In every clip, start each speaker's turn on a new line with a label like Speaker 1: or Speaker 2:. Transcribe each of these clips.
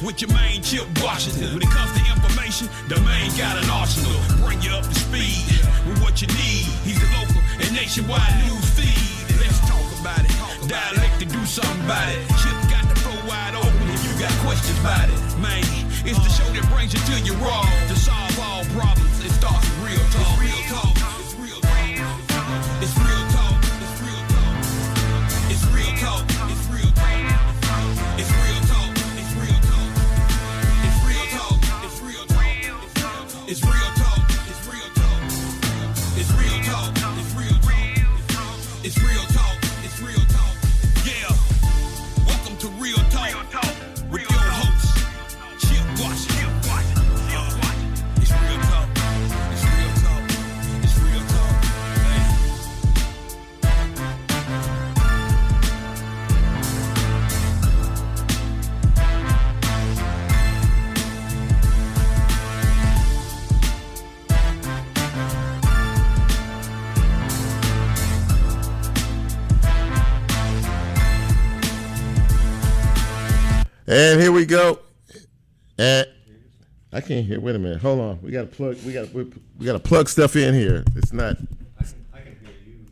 Speaker 1: with your main Chip Washington. When it comes to information, the main got an arsenal. Bring you up to speed with what you need. He's the local and nationwide news feed. Let's talk about it. Dialect to do something about it. Chip got the flow wide open if you got questions about it. Man, it's the show that brings you to your raw. To solve all problems, it starts with real talk. Real talk. It's real talk. It's real talk. It's real talk. It's real talk. It's real talk. It's real talk. It's real talk. It's real talk. It's real talk. It's real talk. It's real talk. It's real talk. It's real talk. It's real talk. Yeah. Welcome to Real Talk with your host, Chip Washington. It's real talk. It's real talk. It's real talk.
Speaker 2: And here we go. And I can't hear. Wait a minute. Hold on. We got to plug. We got to plug stuff in here. It's not.
Speaker 3: I can hear you.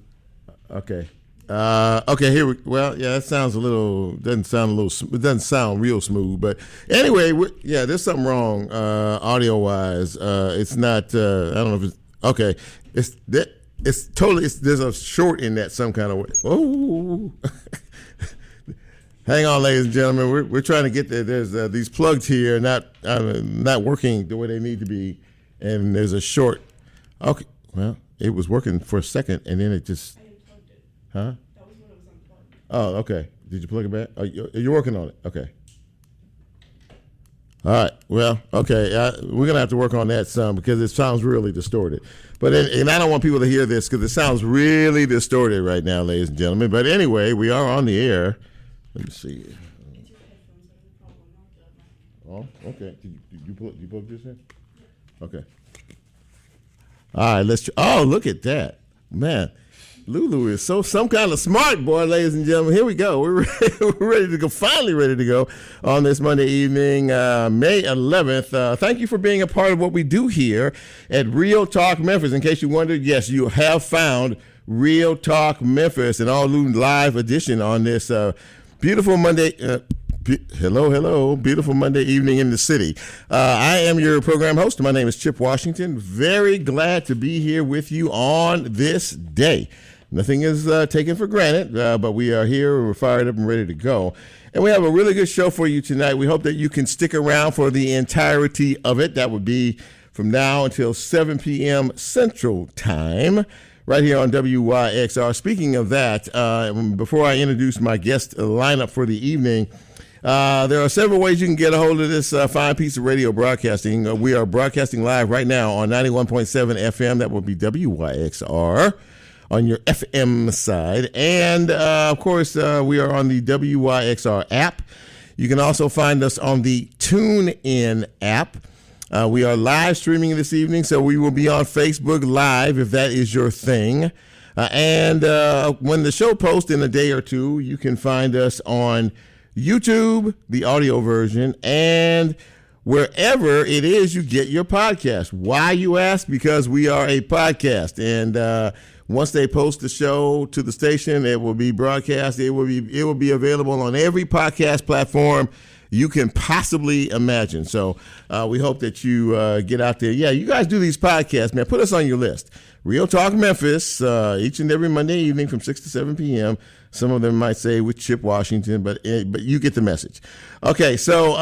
Speaker 2: Okay. Okay. Here we. Well, yeah. That sounds a little. Doesn't sound a little. It doesn't sound real smooth. But anyway, yeah. There's something wrong audio wise. It's not. I don't know if it's okay. It's that. It's totally. There's a short in that some kind of way. Oh. Hang on, ladies and gentlemen. We're trying to get there. There's these plugs here not working the way they need to be, and there's a short. Okay, well, it was working for a second, and then it just.
Speaker 4: I unplugged it.
Speaker 2: Huh?
Speaker 4: That was when it was unplugged.
Speaker 2: Oh, okay. Did you plug it back? Oh, you're working on it. Okay. All right. Well, okay. We're gonna have to work on that some because it sounds really distorted. But and I don't want people to hear this because it sounds really distorted right now, ladies and gentlemen. But anyway, we are on the air. Let me see.
Speaker 4: It's your headphones that are the problem, not the mic.
Speaker 2: Oh, okay. Did you plug this in? Okay. All right. Let's. Oh, look at that, man. Lulu is some kind of smart boy, ladies and gentlemen. Here we go. We're ready to go. Finally ready to go on this Monday evening, May 11th. Thank you for being a part of what we do here at Real Talk Memphis. In case you wondered, yes, you have found Real Talk Memphis, an all-new live edition on this beautiful Monday. Hello, beautiful Monday evening in the city. I am your program host. My name is Chip Washington. Very glad to be here with you on this day. Nothing is taken for granted, but we are here. We're fired up and ready to go. And we have a really good show for you tonight. We hope that you can stick around for the entirety of it. That would be from now until 7 p.m. Central Time, right here on WYXR. Speaking of that, before I introduce my guest lineup for the evening, there are several ways you can get a hold of this fine piece of radio broadcasting. We are broadcasting live right now on 91.7 FM. That will be WYXR on your FM side. And, of course, we are on the WYXR app. You can also find us on the TuneIn app. We are live streaming this evening, so we will be on Facebook Live if that is your thing. And when the show posts in a day or two, you can find us on YouTube, the audio version, and wherever it is you get your podcast. Why, you ask? Because we are a podcast, and once they post the show to the station, it will be broadcast. It will be available on every podcast platform you can possibly imagine. So we hope that you get out there. Yeah, you guys do these podcasts, man. Put us on your list. Real Talk Memphis, each and every Monday evening from 6 to 7 p.m. Some of them might say with Chip Washington, but you get the message. Okay, so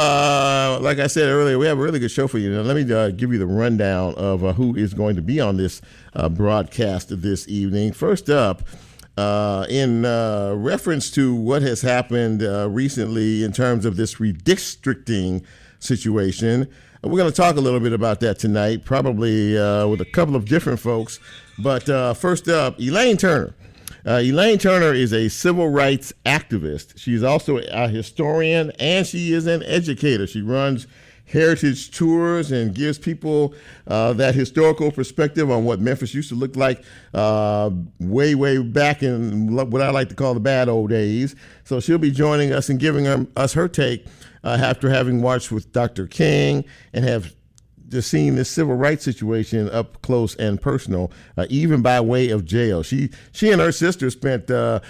Speaker 2: like I said earlier, we have a really good show for you. Now, let me give you the rundown of who is going to be on this broadcast this evening. First up, in reference to what has happened recently in terms of this redistricting situation, we're going to talk a little bit about that tonight, probably with a couple of different folks. But first up, Elaine Turner. Elaine Turner is a civil rights activist. She's also a historian, and she is an educator. She runs heritage tours and gives people that historical perspective on what Memphis used to look like way back in what I like to call the bad old days. So she'll be joining us and giving us her take after having watched with Dr. King and have just seeing this civil rights situation up close and personal, even by way of jail. She and her sister spent more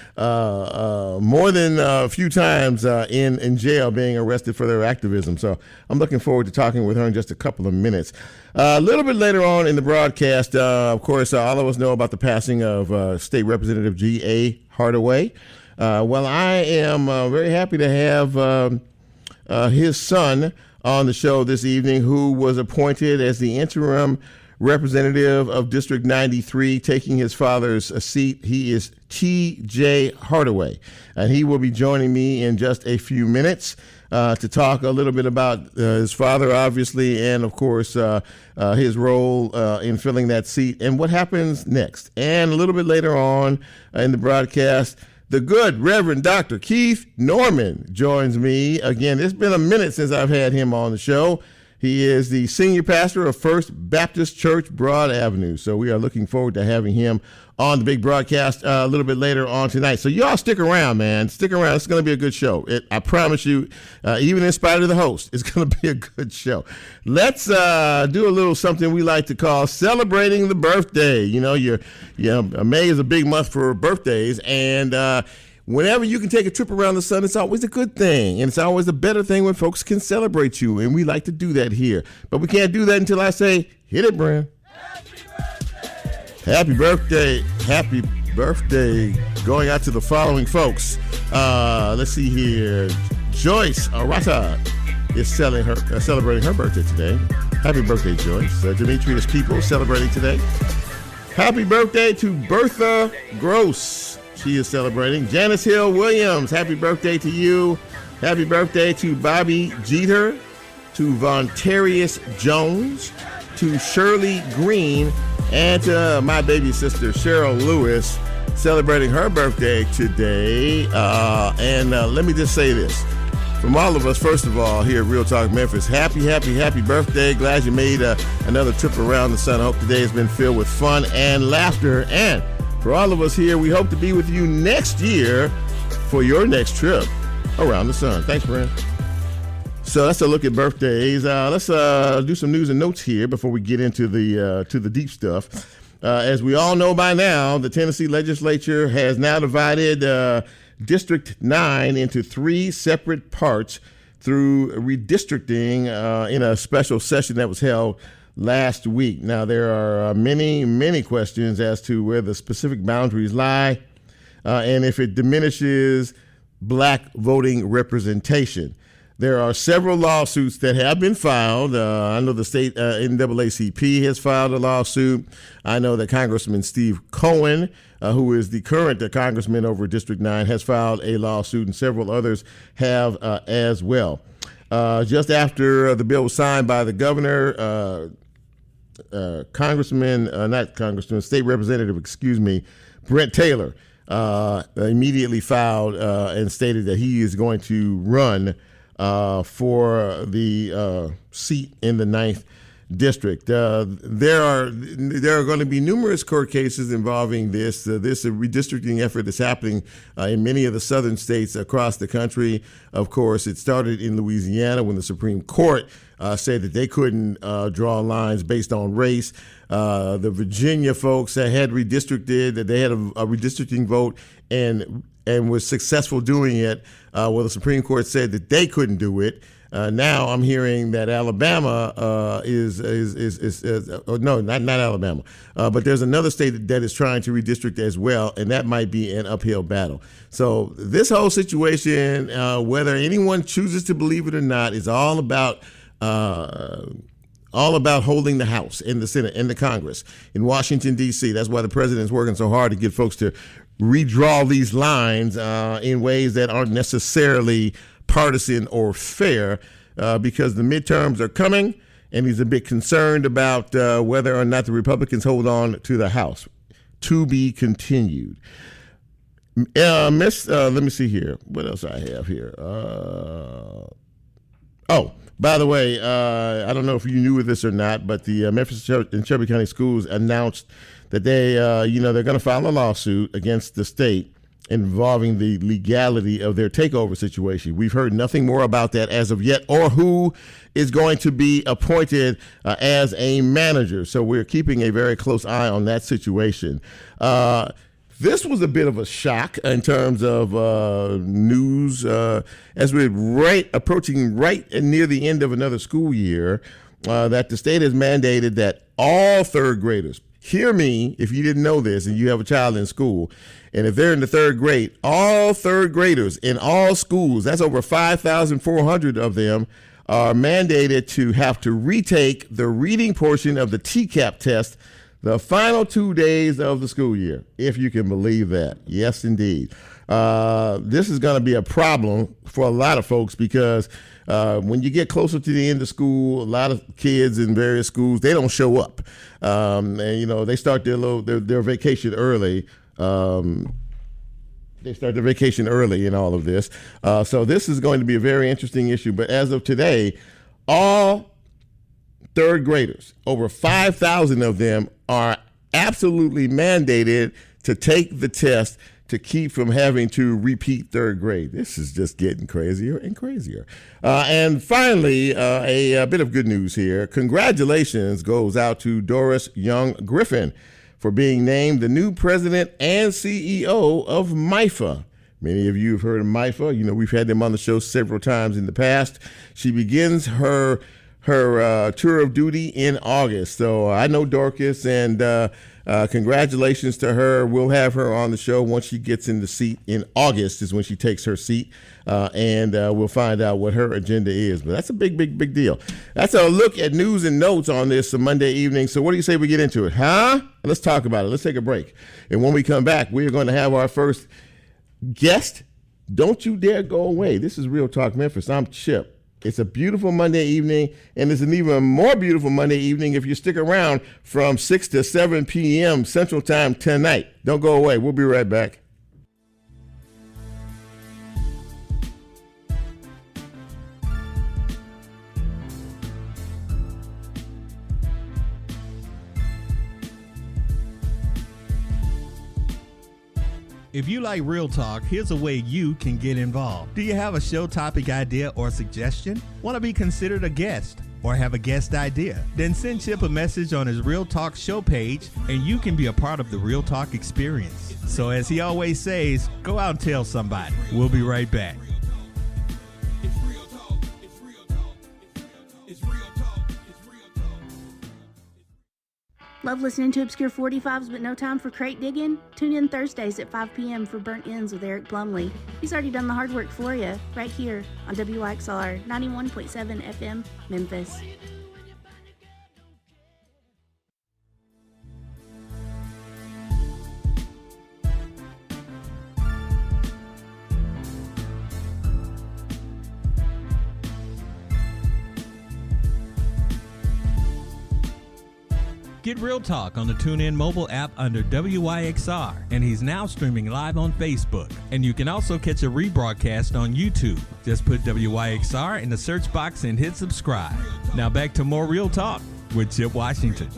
Speaker 2: than a few times in jail being arrested for their activism. So I'm looking forward to talking with her in just a couple of minutes. A little bit later on in the broadcast, of course, all of us know about the passing of State Representative G.A. Hardaway. Well, I am very happy to have his son on the show this evening, who was appointed as the interim representative of District 93, taking his father's seat. He is T.J. Hardaway, and he will be joining me in just a few minutes to talk a little bit about his father, obviously, and, of course, his role in filling that seat and what happens next. And a little bit later on in the broadcast, the good Reverend Dr. Keith Norman joins me again. It's been a minute since I've had him on the show. He is the senior pastor of First Baptist Church, Broad Avenue. So we are looking forward to having him on the big broadcast a little bit later on tonight. So y'all stick around, man. Stick around. It's going to be a good show. I promise you, even in spite of the host, it's going to be a good show. Let's do a little something we like to call celebrating the birthday. You know, May is a big month for birthdays, and whenever you can take a trip around the sun, it's always a good thing. And it's always a better thing when folks can celebrate you. And we like to do that here. But we can't do that until I say, hit it, Bran. Happy birthday. Happy birthday. Going out to the following folks. Let's see here. Joyce Arata is celebrating her birthday today. Happy birthday, Joyce. Demetrius People celebrating today. Happy birthday to Bertha Gross. She is celebrating. Janice Hill Williams, happy birthday to you. Happy birthday to Bobby Jeter, to Vontarius Jones, to Shirley Green, and to my baby sister Cheryl Lewis, celebrating her birthday today. And let me just say this. From all of us, first of all, here at Real Talk Memphis, happy birthday. Glad you made another trip around the sun. I hope today has been filled with fun and laughter. And for all of us here, we hope to be with you next year for your next trip around the sun. Thanks, Brent. So that's a look at birthdays. Let's do some news and notes here before we get into the deep stuff. As we all know by now, the Tennessee legislature has now divided District 9 into 3 separate parts through redistricting in a special session that was held last week. Now, there are many questions as to where the specific boundaries lie and if it diminishes black voting representation. There are several lawsuits that have been filed. I know the state NAACP has filed a lawsuit. I know that Congressman Steve Cohen, who is the current congressman over District 9, has filed a lawsuit, and several others have as well. Just after the bill was signed by the governor, State Representative, Brent Taylor immediately filed and stated that he is going to run for the seat in the 9th district. There are going to be numerous court cases involving this redistricting effort that's happening in many of the southern states across the country. Of course, it started in Louisiana when the Supreme Court said that they couldn't draw lines based on race. The Virginia folks that had redistricted, that they had a redistricting vote and was successful doing it. Well, the Supreme Court said that they couldn't do it. Now I'm hearing that Alabama not Alabama, but there's another state that is trying to redistrict as well, and that might be an uphill battle. So this whole situation, whether anyone chooses to believe it or not, is all about holding the House and the Senate and the Congress in Washington, D.C. That's why the president's working so hard to get folks to redraw these lines in ways that aren't necessarily partisan or fair, because the midterms are coming, and he's a bit concerned about whether or not the Republicans hold on to the House. To be continued. Let me see here. What else I have here? By the way, I don't know if you knew this or not, but the Memphis and Shelby County Schools announced that they're going to file a lawsuit against the state involving the legality of their takeover situation. We've heard nothing more about that as of yet, or who is going to be appointed as a manager. So we're keeping a very close eye on that situation. This was a bit of a shock in terms of news as we're approaching right near the end of another school year, that the state has mandated that all third graders, hear me if you didn't know this and you have a child in school, and if they're in the third grade, all third graders in all schools, that's over 5,400 of them, are mandated to have to retake the reading portion of the TCAP test the final 2 days of the school year, if you can believe that. Yes, indeed. This is going to be a problem for a lot of folks because when you get closer to the end of school, a lot of kids in various schools, they don't show up. And, they start their vacation early. They start their vacation early in all of this. So this is going to be a very interesting issue. But as of today, all third graders, over 5,000 of them, are absolutely mandated to take the test to keep from having to repeat third grade. This is just getting crazier and crazier. And finally, a bit of good news here. Congratulations goes out to Doris Young Griffin for being named the new president and CEO of MIFA. Many of you have heard of MIFA. We've had them on the show several times in the past. She begins her tour of duty in August. So I know Dorcas, and congratulations to her. We'll have her on the show once she gets in the seat in August is when she takes her seat, and we'll find out what her agenda is. But that's a big deal. That's a look at news and notes on this Monday evening. So what do you say we get into it? Let's talk about it. Let's take a break. And when we come back, we are going to have our first guest. Don't you dare go away. This is Real Talk Memphis. I'm Chip. It's a beautiful Monday evening, and it's an even more beautiful Monday evening if you stick around from 6 to 7 p.m. Central Time tonight. Don't go away. We'll be right back.
Speaker 5: If you like Real Talk, here's a way you can get involved. Do you have a show topic idea or suggestion? Want to be considered a guest or have a guest idea? Then send Chip a message on his Real Talk show page and you can be a part of the Real Talk experience. So as he always says, go out and tell somebody. We'll be right back.
Speaker 6: Love listening to Obscure 45s but no time for crate digging? Tune in Thursdays at 5 p.m. for Burnt Ends with Eric Plumley. He's already done the hard work for you, right here on WYXR 91.7 FM, Memphis.
Speaker 5: Get Real Talk on the TuneIn mobile app under WYXR, and he's now streaming live on Facebook. And you can also catch a rebroadcast on YouTube. Just put WYXR in the search box and hit subscribe. Now back to more Real Talk with Chip Washington.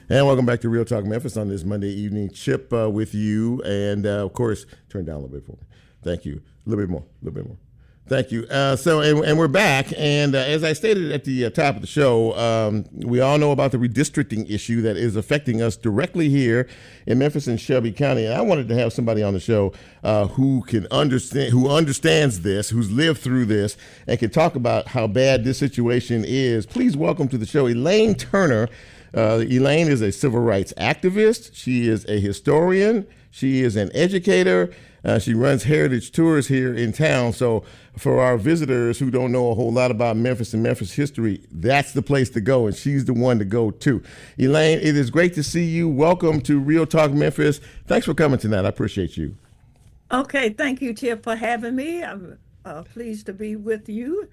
Speaker 2: And welcome back to Real Talk Memphis on this Monday evening. Chip with you, and of course, turn down a little bit for me. Thank you. A little bit more. Thank you. And we're back. And as I stated at the top of the show, we all know about the redistricting issue that is affecting us directly here in Memphis and Shelby County. And I wanted to have somebody on the show who understands this, who's lived through this, and can talk about how bad this situation is. Please welcome to the show Elaine Turner. Elaine is a civil rights activist. She is a historian. She is an educator. She runs heritage tours here in town. So for our visitors who don't know a whole lot about Memphis and Memphis history, that's the place to go, and she's the one to go to. Elaine, it is great to see you. Welcome to Real Talk Memphis. Thanks for coming tonight. I appreciate you.
Speaker 7: Okay, thank you, Chip, for having me. I'm pleased to be with you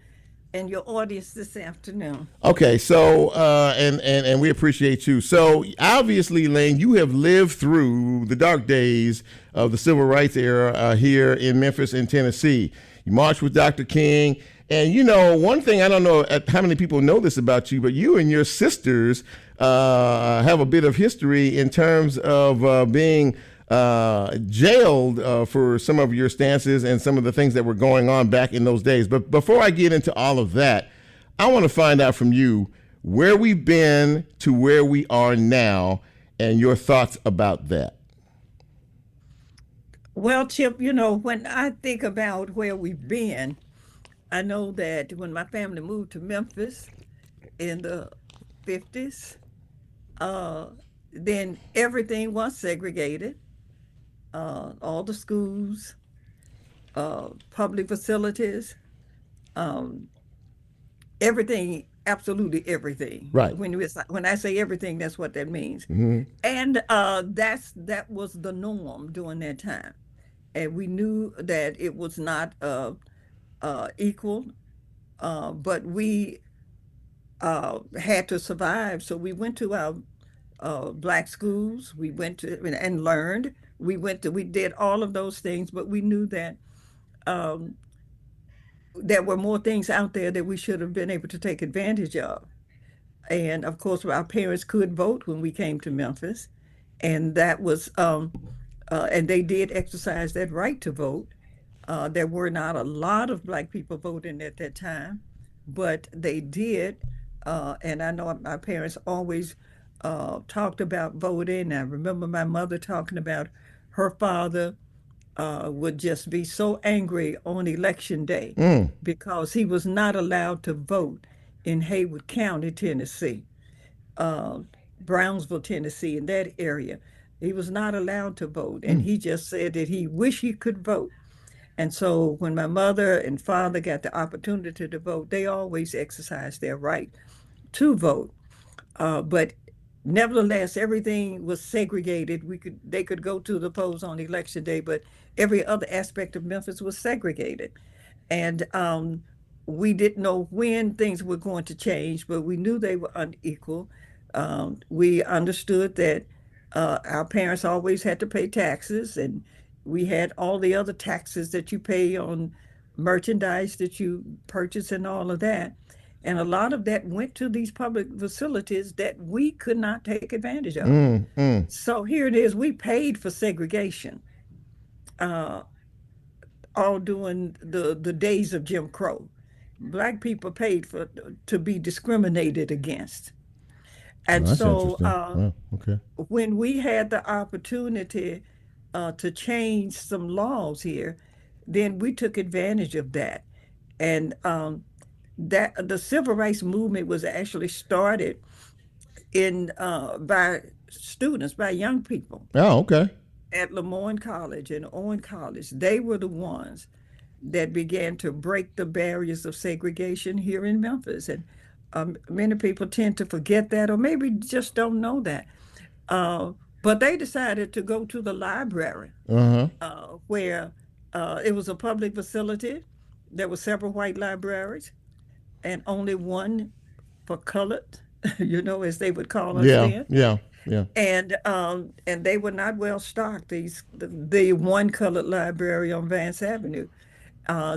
Speaker 7: and your audience this afternoon.
Speaker 2: Okay, so and we appreciate you. So obviously, Elaine, you have lived through the dark days of the civil rights era here in Memphis and Tennessee. You marched with Dr. King, And you know, one thing I don't know how many people know this about you, but you and your sisters have a bit of history in terms of being jailed for some of your stances and some of the things that were going on back in those days. But before I get into all of that, I want to find out from you where we've been to where we are now and your thoughts about that.
Speaker 7: Well, Chip, you know, when I think about where we've been, I know that when my family moved to Memphis in the 50s, uh, then everything was segregated. All the schools, public facilities, um, everything, absolutely everything.
Speaker 2: Right.
Speaker 7: When I say everything, that's what that means. And that was the norm during that time. And we knew that it was not equal, but we had to survive. So we went to our black schools. We went to and learned. We did all of those things, but we knew that um, there were more things out there that we should have been able to take advantage of. And of course, our parents could vote when we came to Memphis, and that was and they did exercise that right to vote. There were not a lot of black people voting at that time, but they did. And I know my parents always talked about voting. I remember my mother talking about her father would just be so angry on election day because he was not allowed to vote in Haywood County, Tennessee, uh, Brownsville, Tennessee, in that area. He was not allowed to vote, and he just said that he wished he could vote. And so when my mother and father got the opportunity to vote, they always exercised their right to vote. But nevertheless, everything was segregated. They could go to the polls on election day, but every other aspect of Memphis was segregated. And we didn't know when things were going to change, but we knew they were unequal. We understood that our parents always had to pay taxes, and we had all the other taxes that you pay on merchandise that you purchase and all of that. And a lot of that went to these public facilities that we could not take advantage of. So here it is, we paid for segregation uh, all during the days of Jim Crow. Black people paid for to be discriminated against.
Speaker 2: Well,
Speaker 7: And
Speaker 2: that's
Speaker 7: so
Speaker 2: interesting. Wow. Okay.
Speaker 7: when we had the opportunity to change some laws here, then we took advantage of that. And that the civil rights movement was actually started in by students, by young people
Speaker 2: Oh, okay.
Speaker 7: at Lemoyne College and Owen College. They were the ones that began to break the barriers of segregation here in Memphis. And many people tend to forget that, or maybe just don't know that. Uh, but they decided to go to the library,
Speaker 2: Uh-huh.
Speaker 7: where it was a public facility. There were several white libraries and only one for colored, as they would call us
Speaker 2: Yeah,
Speaker 7: then.
Speaker 2: yeah, yeah.
Speaker 7: And they were not well stocked. The one colored library on Vance Avenue.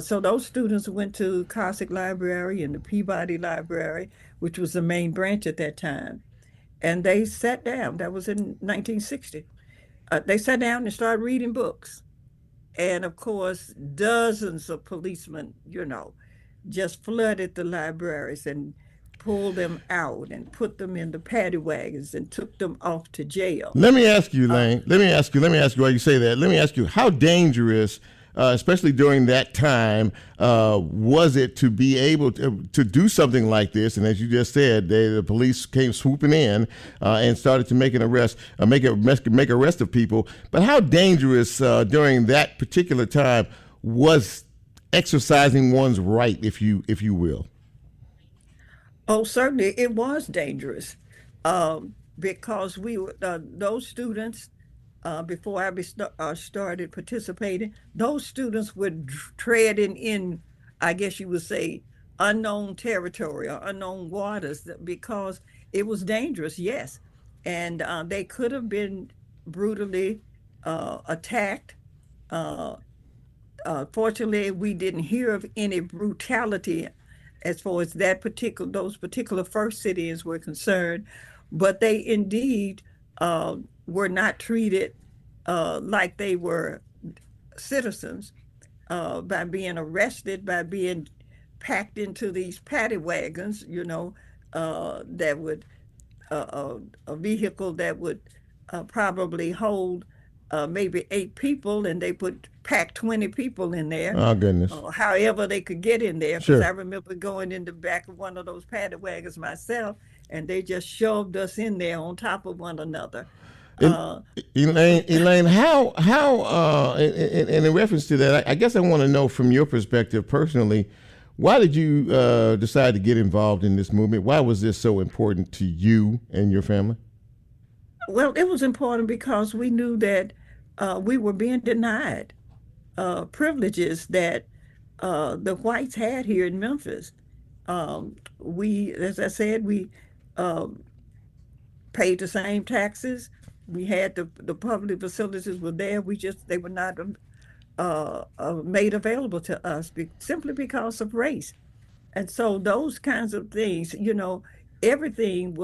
Speaker 7: So those students went to Cossack Library and the Peabody Library, which was the main branch at that time, and they sat down. That was in 1960. They sat down and started reading books. And of course, dozens of policemen, just flooded the libraries and pulled them out and put them in the paddy wagons and took them off to jail.
Speaker 2: Let me ask you, Lane. Let me ask you why you say that. Let me ask you, how dangerous, especially during that time, was it to be able to do something like this? And as you just said, the police came swooping in and started to make an arrest, make arrest of people. But how dangerous during that particular time was exercising one's right, if you will?
Speaker 7: Oh, certainly it was dangerous, because we were those students. Before started participating, those students were treading in, I guess you would say, unknown territory or unknown waters because it was dangerous, yes. And they could have been brutally attacked. Uh, fortunately, we didn't hear of any brutality as far as those particular first sit-ins were concerned, but they indeed were not treated like they were citizens by being arrested, by being packed into these paddy wagons, that would a vehicle that would probably hold maybe 8 people, and they put pack 20 people in there.
Speaker 2: Oh goodness.
Speaker 7: However they could get in there, because
Speaker 2: Sure.
Speaker 7: I remember going in the back of one of those paddy wagons myself, and they just shoved us in there on top of one another.
Speaker 2: El- Elaine, how, and in reference to that, I guess I want to know from your perspective personally, why did you decide to get involved in this movement? Why was this so important to you and your family?
Speaker 7: Well, it was important because we knew that we were being denied privileges that the whites had here in Memphis. As I said, we um, paid the same taxes. We had the public facilities were there. They were not made available to us simply because of race. And so those kinds of things, everything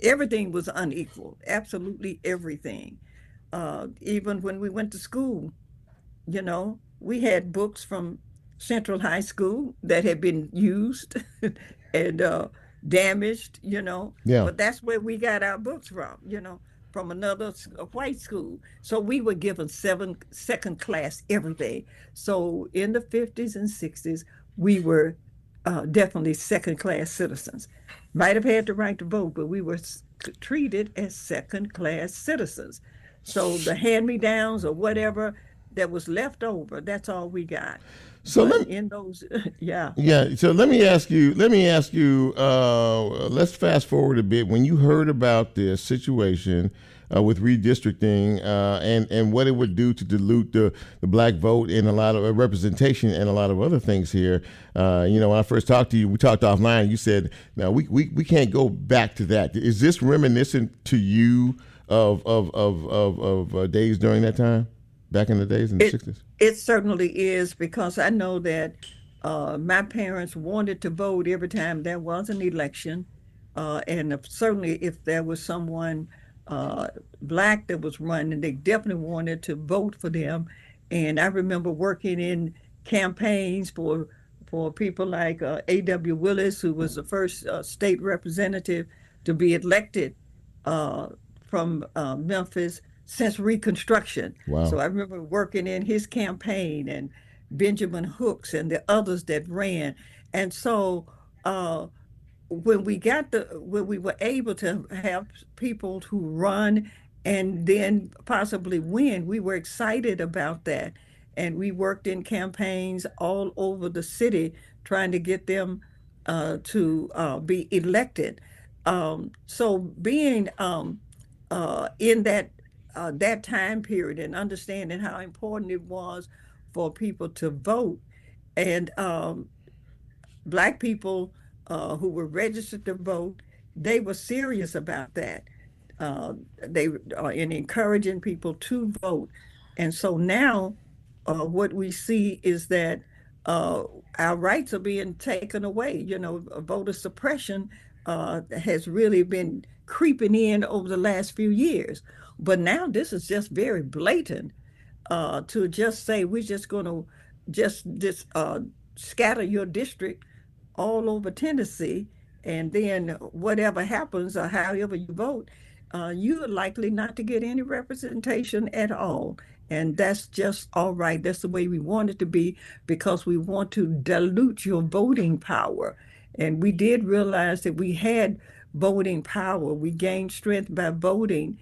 Speaker 7: everything was unequal, absolutely everything. Even when we went to school, we had books from Central High School that had been used and damaged,
Speaker 2: Yeah.
Speaker 7: but that's where we got our books from another white school. So we were given second class everything. So in the 50s and 60s, we were definitely second class citizens. Might have had the right to vote, but we were treated as second class citizens. So the hand me downs or whatever that was left over, that's all we got.
Speaker 2: So
Speaker 7: But
Speaker 2: let
Speaker 7: in those, yeah.
Speaker 2: Yeah. So let me ask you. Let's fast forward a bit. When you heard about this situation with redistricting and what it would do to dilute the black vote and a lot of representation and a lot of other things here, when I first talked to you, we talked offline. You said, "No, we can't go back to that." Is this reminiscent to you of days during that time, back in the days in the '60s?
Speaker 7: It certainly is, because I know that my parents wanted to vote every time there was an election. And certainly if there was someone black that was running, they definitely wanted to vote for them. And I remember working in campaigns for people like A.W. Willis, who was the first state representative to be elected from Memphis since Reconstruction.
Speaker 2: Wow.
Speaker 7: So I remember working in his campaign, and Benjamin Hooks and the others that ran. And so when we were able to have people who run and then possibly win, we were excited about that. And we worked in campaigns all over the city trying to get them to be elected. So being in that time period and understanding how important it was for people to vote, and black people who were registered to vote, they were serious about that. They are in encouraging people to vote. And so now what we see is that our rights are being taken away. Voter suppression has really been creeping in over the last few years. But now this is just very blatant to just say we're just going to just scatter your district all over Tennessee, and then whatever happens or however you vote, you are likely not to get any representation at all. And that's just all right. That's the way we want it to be, because we want to dilute your voting power. And we did realize that we had voting power. We gained strength by voting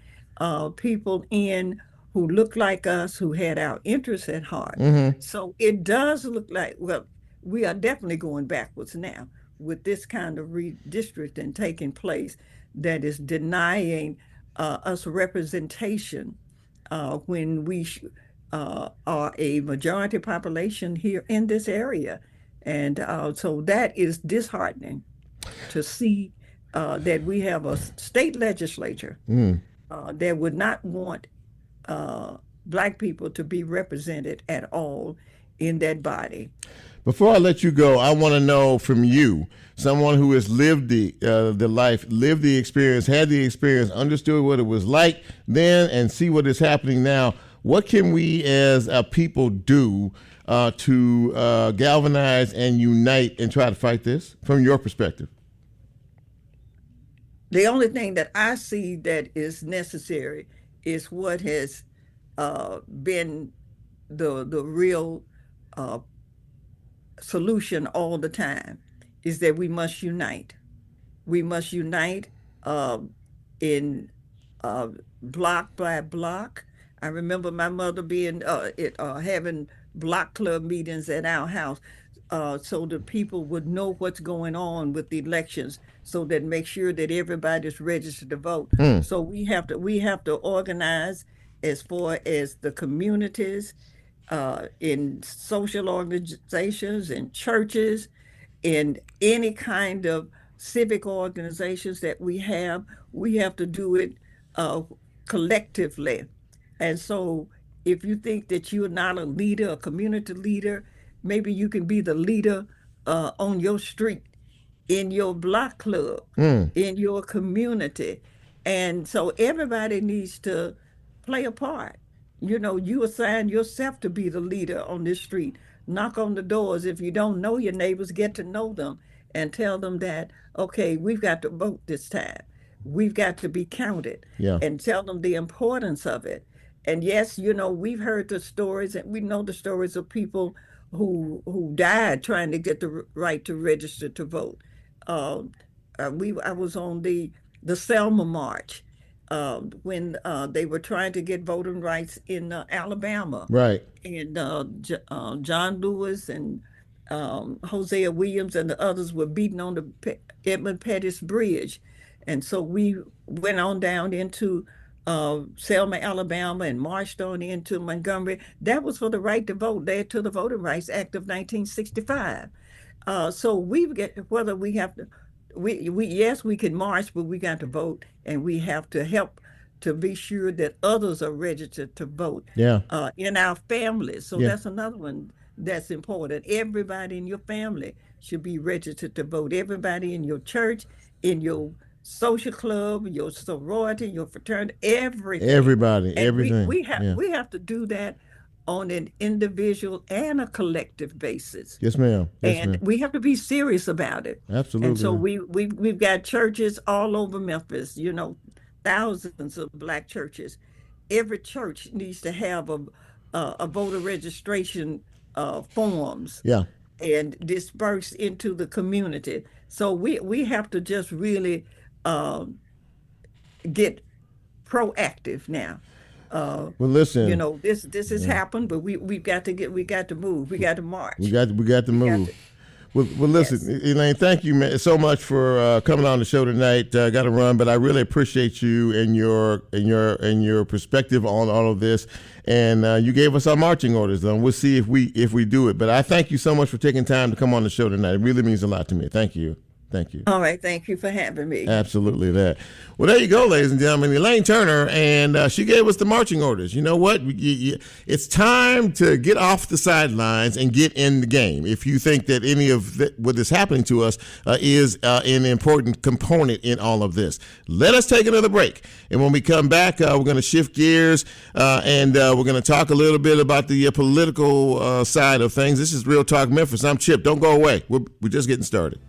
Speaker 7: people in who looked like us, who had our interests at heart.
Speaker 2: Mm-hmm.
Speaker 7: So it does look like, well, we are definitely going backwards now with this kind of redistricting taking place that is denying us representation when we are a majority population here in this area. And so that is disheartening to see that we have a state legislature that would not want Black people to be represented at all in that body.
Speaker 2: Before I let you go, I want to know from you, someone who has lived the life, lived the experience, had the experience, understood what it was like then, and see what is happening now. What can we as a people do to galvanize and unite and try to fight this from your perspective?
Speaker 7: The only thing that I see that is necessary is what has been the real solution all the time, is that we must unite. We must unite in block by block. I remember my mother being having block club meetings at our house, so the people would know what's going on with the elections, so that make sure that everybody's registered to vote. So we have to organize as far as the communities, in social organizations, in churches, in any kind of civic organizations that we have to do it collectively. And so if you think that you're not a leader, a community leader, maybe you can be the leader on your street, in your block club, in your community. And so everybody needs to play a part. You assign yourself to be the leader on this street. Knock on the doors. If you don't know your neighbors, get to know them and tell them that, okay, we've got to vote this time. We've got to be counted. And tell them the importance of it. And yes, we've heard the stories, and we know the stories of people who died trying to get the right to register to vote. I was on the Selma March when they were trying to get voting rights in Alabama.
Speaker 2: Right.
Speaker 7: And John Lewis and Hosea Williams and the others were beaten on the Edmund Pettus Bridge. And so we went on down into Selma, Alabama, and marched on into Montgomery. That was for the right to vote, led to the Voting Rights Act of 1965. So whether we have to, yes, we can march, but we got to vote, and we have to help to be sure that others are registered to vote in our families. So that's another one that's important. Everybody in your family should be registered to vote. Everybody in your church, in your social club, your sorority, your fraternity, everything.
Speaker 2: Everything.
Speaker 7: We have to do that on an individual and a collective basis.
Speaker 2: Yes, ma'am.
Speaker 7: We have to be serious about it.
Speaker 2: Absolutely.
Speaker 7: And so we've got churches all over Memphis, thousands of Black churches. Every church needs to have a voter registration forms. And dispersed into the community. So we have to just really get proactive now.
Speaker 2: Well, listen.
Speaker 7: This has happened, but we got to move. We got to march.
Speaker 2: We got to move. Well, listen, Elaine, thank you so much for coming on the show tonight. Got to run, but I really appreciate you and your perspective on all of this. And you gave us our marching orders, and we'll see if we do it. But I thank you so much for taking time to come on the show tonight. It really means a lot to me. Thank you. Thank you.
Speaker 7: All right. Thank you for having me.
Speaker 2: Absolutely that. Well, there you go, ladies and gentlemen. Elaine Turner, and she gave us the marching orders. You know what? It's time to get off the sidelines and get in the game. If you think that any of what is happening to us is an important component in all of this, let us take another break. And when we come back, we're going to shift gears and we're going to talk a little bit about the political side of things. This is Real Talk Memphis. I'm Chip. Don't go away. We're just getting started.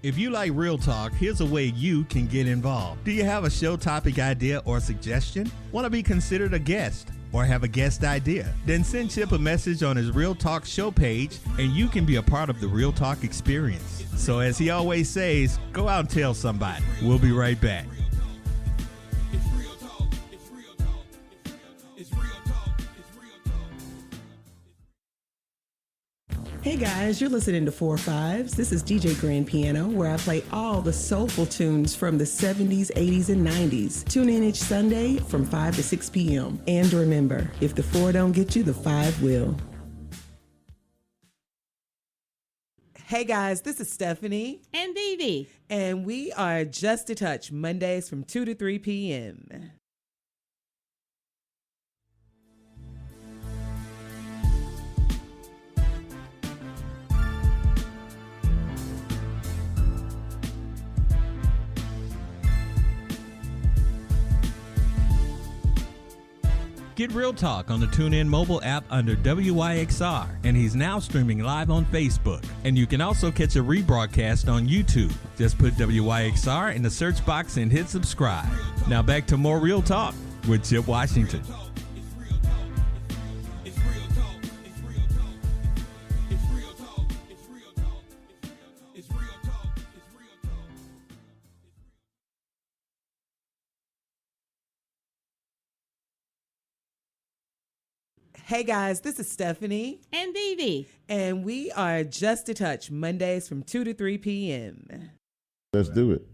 Speaker 5: If you like Real Talk, here's a way you can get involved. Do you have a show topic idea or suggestion? Want to be considered a guest or have a guest idea? Then send Chip a message on his Real Talk show page and you can be a part of the Real Talk experience. So as he always says, go out and tell somebody. We'll be right back.
Speaker 1: It's real talk. It's real talk. It's real talk. It's real talk.
Speaker 8: Hey guys, you're listening to 4 Fives. This is DJ Grand Piano, where I play all the soulful tunes from the 70s, 80s, and 90s. Tune in each Sunday from 5 to 6 p.m. And remember, if the 4 don't get you, the 5 will.
Speaker 9: Hey guys, this is Stephanie.
Speaker 10: And Vivi.
Speaker 9: And we are Just a Touch, Mondays from 2 to 3 p.m.
Speaker 5: Get Real Talk on the TuneIn mobile app under WYXR, and he's now streaming live on Facebook. And you can also catch a rebroadcast on YouTube. Just put WYXR in the search box and hit subscribe. Now back to more Real Talk with Chip Washington.
Speaker 9: Hey guys, this is Stephanie.
Speaker 10: And Vivi.
Speaker 9: And we are Just a Touch, Mondays from 2 to 3 p.m.
Speaker 2: Let's do it.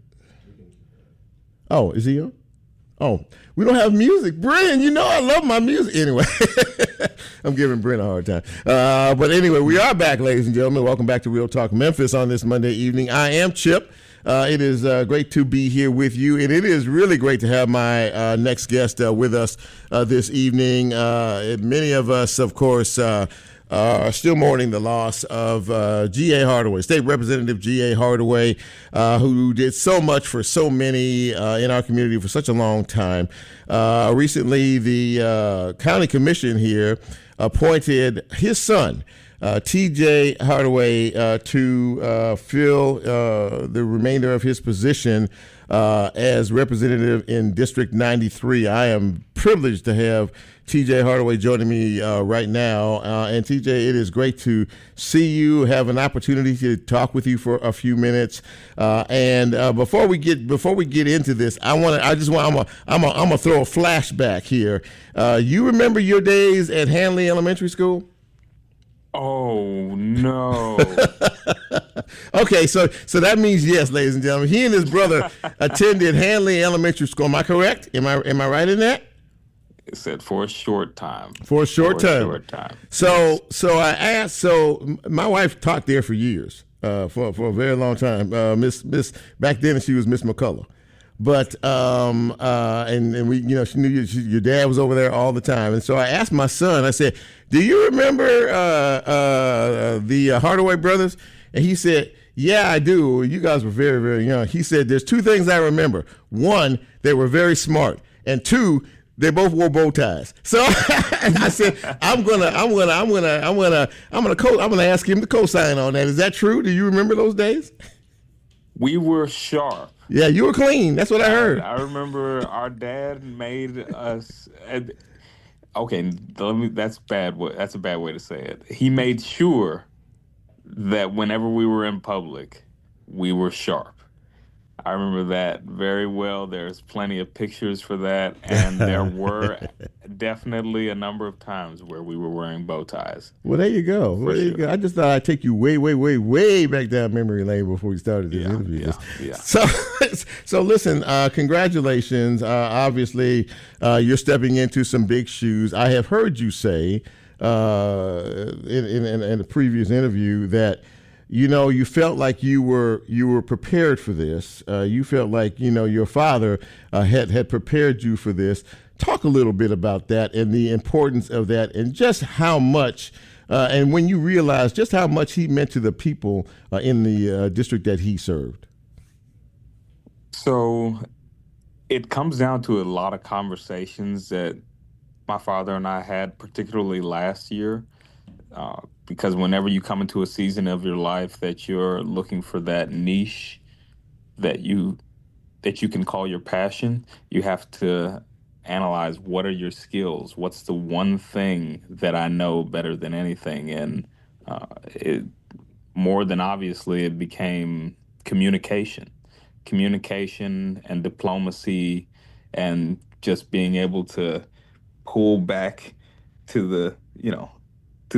Speaker 2: Oh, is he on? Oh, we don't have music. Bryn, you know I love my music. Anyway, I'm giving Bryn a hard time. But anyway, we are back, ladies and gentlemen. Welcome back to Real Talk Memphis on this Monday evening. I am Chip. It is great to be here with you, and it is really great to have my next guest with us this evening. Many of us, of course, are still mourning the loss of G.A. Hardaway, State Representative G.A. Hardaway, who did so much for so many in our community for such a long time. Recently, the county commission here appointed his son, T.J. Hardaway, to fill the remainder of his position as representative in District 93. I am privileged to have T.J. Hardaway joining me right now. And T.J., it is great to see you, have an opportunity to talk with you for a few minutes. And before we get into this, I'm gonna throw a flashback here. You remember your days at Hanley Elementary School?
Speaker 11: Oh no.
Speaker 2: Okay, so that means yes, ladies and gentlemen. He and his brother attended Hanley Elementary School. Am I correct? Am I right in that?
Speaker 11: It said for a short time.
Speaker 2: For a short time. So I asked. So my wife taught there for years, for a very long time. Miss back then she was Miss McCullough. But and we, you know, she knew your dad was over there all the time. And so I asked my son, I said, do you remember the Hardaway brothers? And he said, yeah, I do. You guys were very, very young. He said, there's two things I remember. One, they were very smart. And two, they both wore bow ties. So I said, I'm gonna ask him to co-sign on that. Is that true? Do you remember those days?
Speaker 11: We were sharp.
Speaker 2: Yeah, you were clean. That's what I heard.
Speaker 11: I remember our dad made us. Okay, that's bad. That's a bad way to say it. He made sure that whenever we were in public, we were sharp. I remember that very well. There's plenty of pictures for that, and there were definitely a number of times where we were wearing bow ties.
Speaker 2: Well, there you go. I just thought I'd take you way, way, way, way back down memory lane before we started this interview.
Speaker 11: Yeah.
Speaker 2: So listen, congratulations. Obviously, you're stepping into some big shoes. I have heard you say in a previous interview that, you know, you felt like you were prepared for this. You felt like, you know, your father had prepared you for this. Talk a little bit about that and the importance of that, and just how much, and when you realized just how much he meant to the people in the district that he served.
Speaker 11: So it comes down to a lot of conversations that my father and I had, particularly last year. Because whenever you come into a season of your life that you're looking for that niche that you can call your passion, you have to analyze what are your skills, what's the one thing that I know better than anything, and more than obviously it became communication and diplomacy, and just being able to pull back to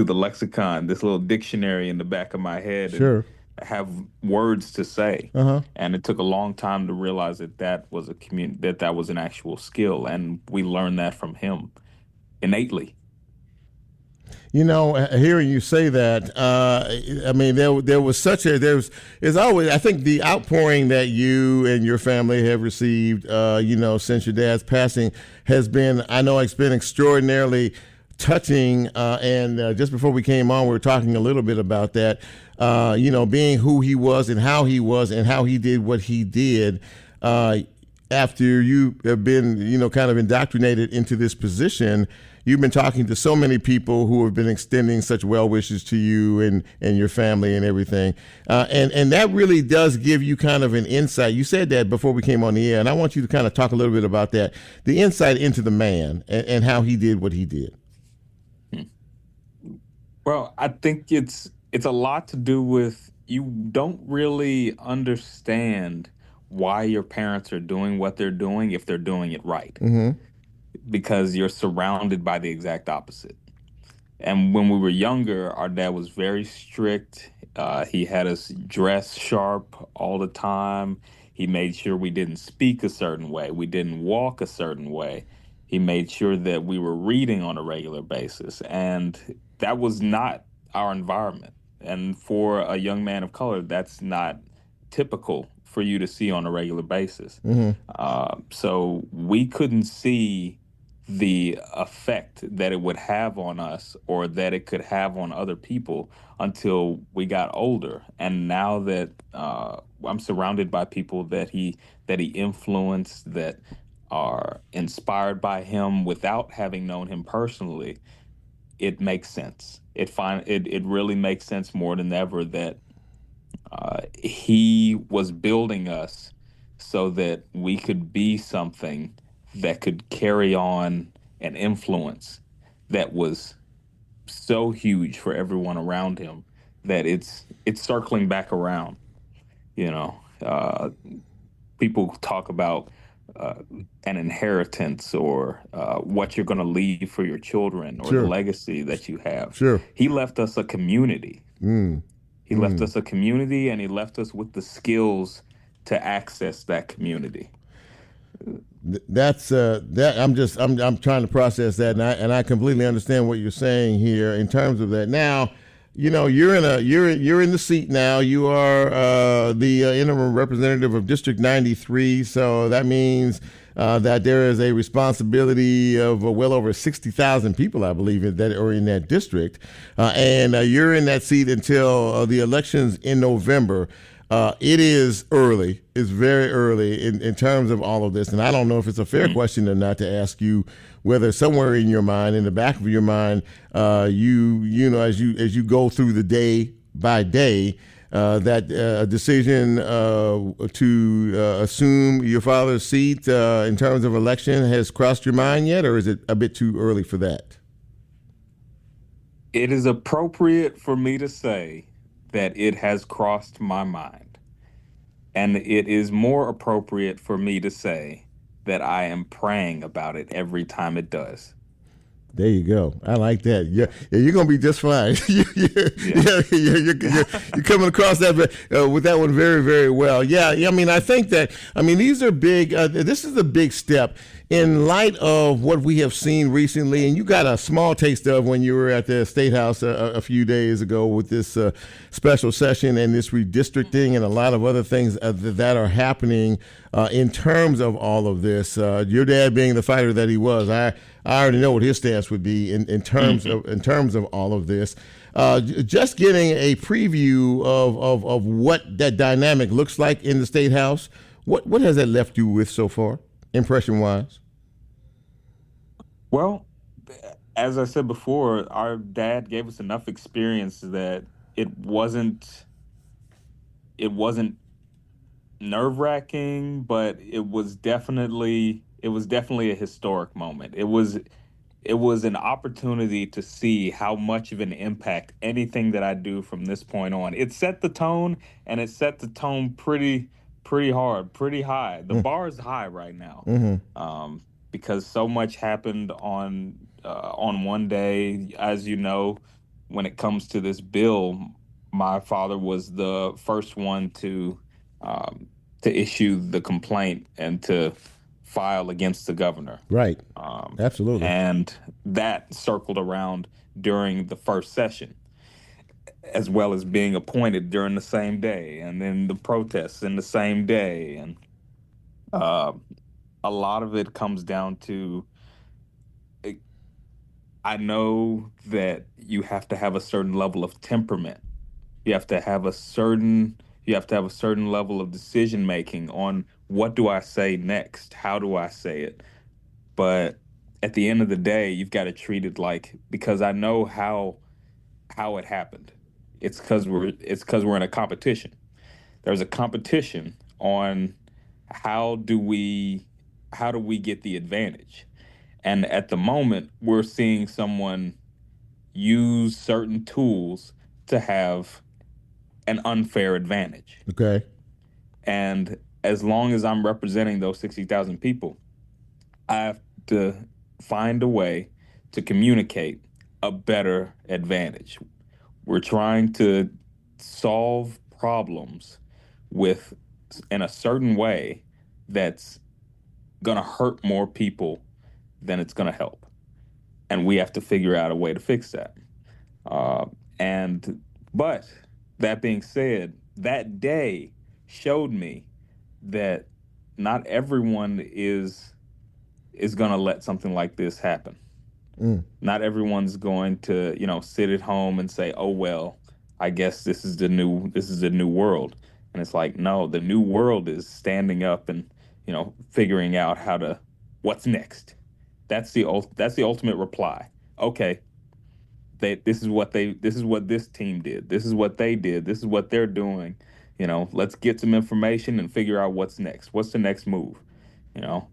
Speaker 11: the lexicon, this little dictionary in the back of my head,
Speaker 2: Sure.
Speaker 11: and have words to say.
Speaker 2: Uh-huh.
Speaker 11: And it took a long time to realize that was that was an actual skill, and we learned that from him innately.
Speaker 2: Hearing you say that, I mean, there was there's always, I think the outpouring that you and your family have received, since your dad's passing has been, I know it's been extraordinarily touching. And just before we came on, we were talking a little bit about that, being who he was and how he did what he did. After you have been, kind of indoctrinated into this position, you've been talking to so many people who have been extending such well wishes to you and your family and everything. And that really does give you kind of an insight. You said that before we came on the air, and I want you to kind of talk a little bit about that, the insight into the man and how he did what he did.
Speaker 11: Well, I think it's a lot to do with you don't really understand why your parents are doing what they're doing if they're doing it right.
Speaker 2: Mm-hmm.
Speaker 11: Because you're surrounded by the exact opposite. And when we were younger, our dad was very strict. He had us dress sharp all the time. He made sure we didn't speak a certain way. We didn't walk a certain way. He made sure that we were reading on a regular basis. And that was not our environment. And for a young man of color, that's not typical for you to see on a regular basis.
Speaker 2: Mm-hmm.
Speaker 11: So we couldn't see the effect that it would have on us or that it could have on other people until we got older. And now that I'm surrounded by people that he influenced, that are inspired by him without having known him personally, it makes sense. It really makes sense more than ever that he was building us so that we could be something that could carry on an influence that was so huge for everyone around him that it's circling back around. People talk about an inheritance or what you're going to leave for your children or
Speaker 2: Sure.
Speaker 11: the legacy that you have.
Speaker 2: Sure.
Speaker 11: He left us a community. He left us a community, and he left us with the skills to access that community.
Speaker 2: That's I'm trying to process that, and I completely understand what you're saying here in terms of that. Now, you're in the seat now. You are the interim representative of District 93, so that means that there is a responsibility of well over 60,000 people, I believe, that are in that district, and you're in that seat until the elections in November. It is early. It's very early in terms of all of this. And I don't know if it's a fair question or not to ask you whether somewhere in your mind, in the back of your mind, as you go through the day by day, that decision to assume your father's seat in terms of election has crossed your mind yet, or is it a bit too early for that?
Speaker 11: It is appropriate for me to say that it has crossed my mind. And it is more appropriate for me to say that I am praying about it every time it does.
Speaker 2: There you go. I like that. Yeah, you're gonna be just fine. You're coming across that with that one very, very well. Yeah. I mean, I think that. I mean, these are big. This is a big step in light of what we have seen recently, and you got a small taste of when you were at the State House a few days ago with this special session and this redistricting and a lot of other things that are happening in terms of all of this. Your dad being the fighter that he was, I already know what his stance would be in terms of all of this. Just getting a preview of what that dynamic looks like in the State House. What has that left you with so far, impression wise?
Speaker 11: Well, as I said before, our dad gave us enough experience that it wasn't nerve-wracking, but it was definitely a historic moment. It was an opportunity to see how much of an impact anything that I do from this point on. It set the tone, and it set the tone pretty hard, pretty high. The bar is high right now, because so much happened on one day. As you know, when it comes to this bill, my father was the first one to issue the complaint and to file against the governor.
Speaker 2: Right. Absolutely.
Speaker 11: And that circled around during the first session, as well as being appointed during the same day, and then the protests in the same day. And a lot of it comes down to, I know that you have to have a certain level of temperament. You have to have a certain level of decision making on what do I say next? How do I say it? But at the end of the day, you've got to treat it like, because I know how it happened. It's because we're in a competition. There's a competition on how do we get the advantage. And at the moment, we're seeing someone use certain tools to have an unfair advantage.
Speaker 2: Okay.
Speaker 11: And as long as I'm representing those 60,000 people, I have to find a way to communicate a better advantage. We're trying to solve problems in a certain way that's going to hurt more people than it's going to help. And we have to figure out a way to fix that. But that being said, that day showed me that not everyone is going to let something like this happen. Not everyone's going to, sit at home and say, "Oh well, I guess this is the new world." And it's like, no, the new world is standing up and, figuring out what's next. That's the ultimate reply. Okay, this is what this team did. This is what they did. This is what they're doing. Let's get some information and figure out what's next. What's the next move?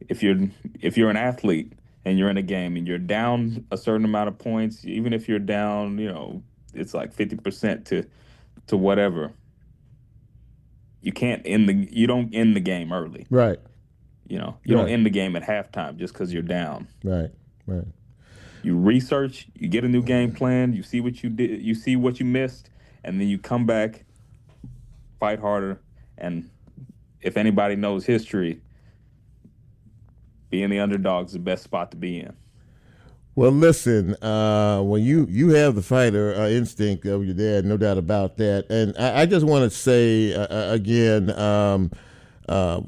Speaker 11: If you're an athlete and you're in a game and you're down a certain amount of points, even if you're down, it's like 50% to whatever. You don't end the game early.
Speaker 2: Right.
Speaker 11: You don't end the game at halftime just because you're down.
Speaker 2: Right.
Speaker 11: You research, you get a new game plan, you see what you did, you see what you missed, and then you come back, fight harder. And if anybody knows history, being the underdog is the best spot to be in.
Speaker 2: Well, listen, when you have the fighter instinct of your dad, no doubt about that. And I just want to say again,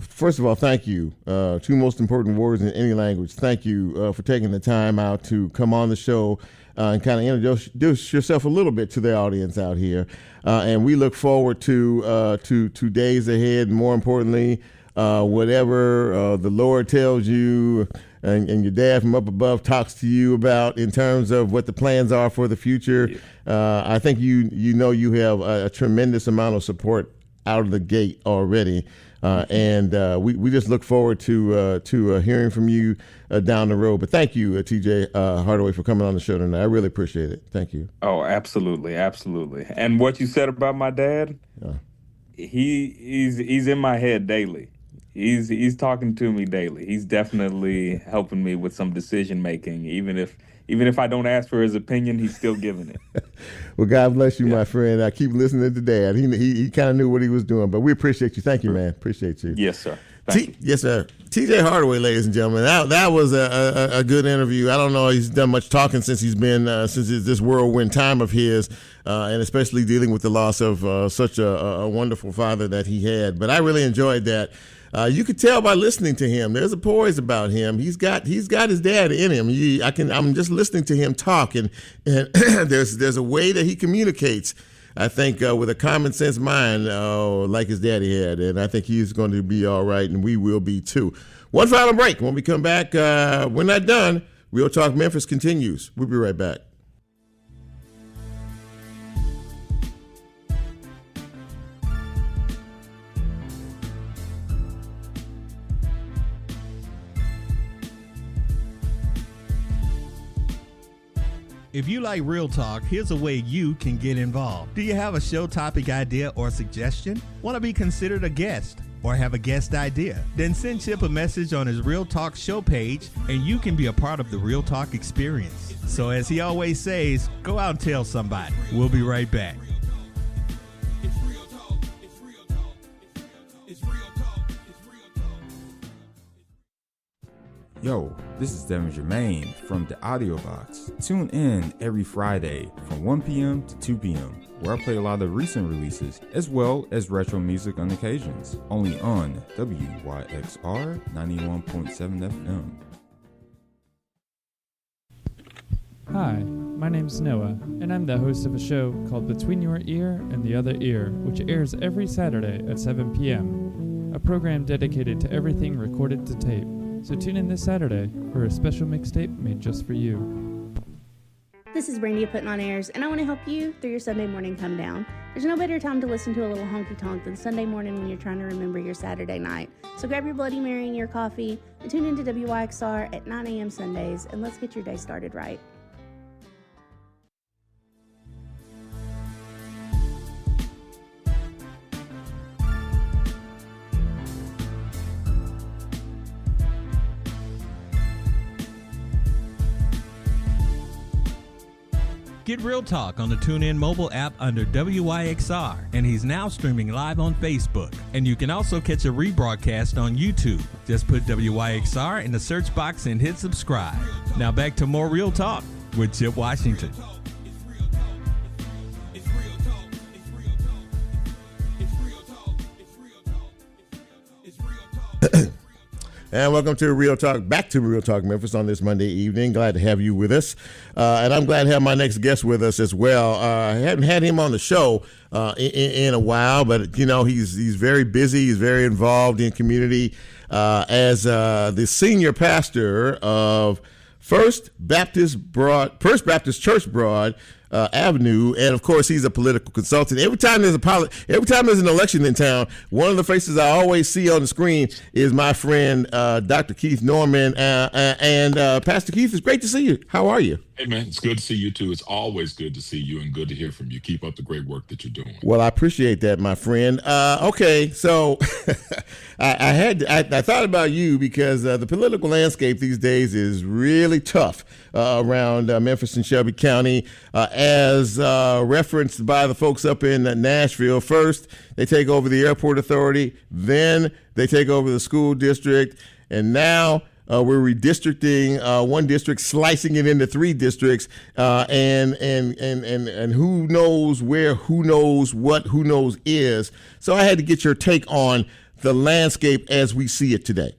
Speaker 2: first of all, thank you. Two most important words in any language. Thank you for taking the time out to come on the show and kind of introduce yourself a little bit to the audience out here. And we look forward to days ahead. And more importantly, whatever the Lord tells you and your dad from up above talks to you about in terms of what the plans are for the future. I think you have a tremendous amount of support out of the gate already. And we just look forward to hearing from you down the road. But thank you, TJ Hardaway, for coming on the show tonight. I really appreciate it. Thank you.
Speaker 11: Oh, absolutely. Absolutely. And what you said about my dad, he's in my head daily. He's talking to me daily. He's definitely helping me with some decision making. Even if I don't ask for his opinion, he's still giving it.
Speaker 2: Well, God bless you, my friend. I keep listening to Dad. He kind of knew what he was doing, but we appreciate you. Thank you, man. Appreciate you.
Speaker 11: Yes, sir. Thank you.
Speaker 2: Yes, sir. TJ Hardaway, ladies and gentlemen. That was a good interview. I don't know he's done much talking since he's been since this whirlwind time of his, and especially dealing with the loss of such a wonderful father that he had. But I really enjoyed that. You could tell by listening to him. There's a poise about him. He's got his dad in him. I'm just listening to him talk, and there's a way that he communicates. I think with a common sense mind, like his daddy had, and I think he's going to be all right, and we will be too. One final break. When we come back, we're not done. Real Talk Memphis continues. We'll be right back.
Speaker 5: If you like Real Talk, here's a way you can get involved. Do you have a show topic idea or suggestion? Want to be considered a guest? or have a guest idea? Then send Chip a message on his Real Talk show page and you can be a part of the Real Talk experience. So as he always says, go out and tell somebody. We'll be right back.
Speaker 1: It's real talk. It's real talk. It's real talk. It's real talk.
Speaker 10: Yo, this is Devin Germain from the Audio Box. Tune in every Friday from 1 p.m. to 2 p.m. where I play a lot of recent releases as well as retro music on occasions, only on WYXR 91.7 FM.
Speaker 12: Hi, my name's Noah, and I'm the host of a show called Between Your Ear and the Other Ear, which airs every Saturday at 7 p.m., a program dedicated to everything recorded to tape. So tune in this Saturday for a special mixtape made just for you.
Speaker 6: This is Brandy Putting on Airs, and I want to help you through your Sunday morning come down. There's no better time to listen to a little honky tonk than Sunday morning when you're trying to remember your Saturday night. So grab your Bloody Mary and your coffee and tune into WYXR at 9 a.m. Sundays, and let's get your day started right.
Speaker 5: Get Real Talk on the TuneIn mobile app under WYXR, and he's now streaming live on Facebook. And you can also catch a rebroadcast on YouTube. Just put WYXR in the search box and hit subscribe. Now back to more Real Talk with Chip Washington.
Speaker 2: And welcome to Real Talk, back to Real Talk Memphis on this Monday evening. Glad to have you with us. And I'm glad to have my next guest with us as well. I haven't had him on the show in a while, but, you know, he's very busy. He's very involved in community as the senior pastor of First Baptist Church Broad Avenue, and of course he's a political consultant. Every time there's an election in town, one of the faces I always see on the screen is my friend Dr. Keith Norman. And Pastor Keith, it's great to see you. How are you?
Speaker 13: Hey man, it's good to see you too. It's always good to see you and good to hear from you. Keep up the great work that you're doing.
Speaker 2: Well, I appreciate that, my friend. Okay, so I thought about you because the political landscape these days is really tough around Memphis and Shelby County, as referenced by the folks up in Nashville. First, they take over the airport authority, then they take over the school district, and now we're redistricting one district, slicing it into 3 districts, and who knows where, who knows what, who knows is. So I had to get your take on the landscape as we see it today.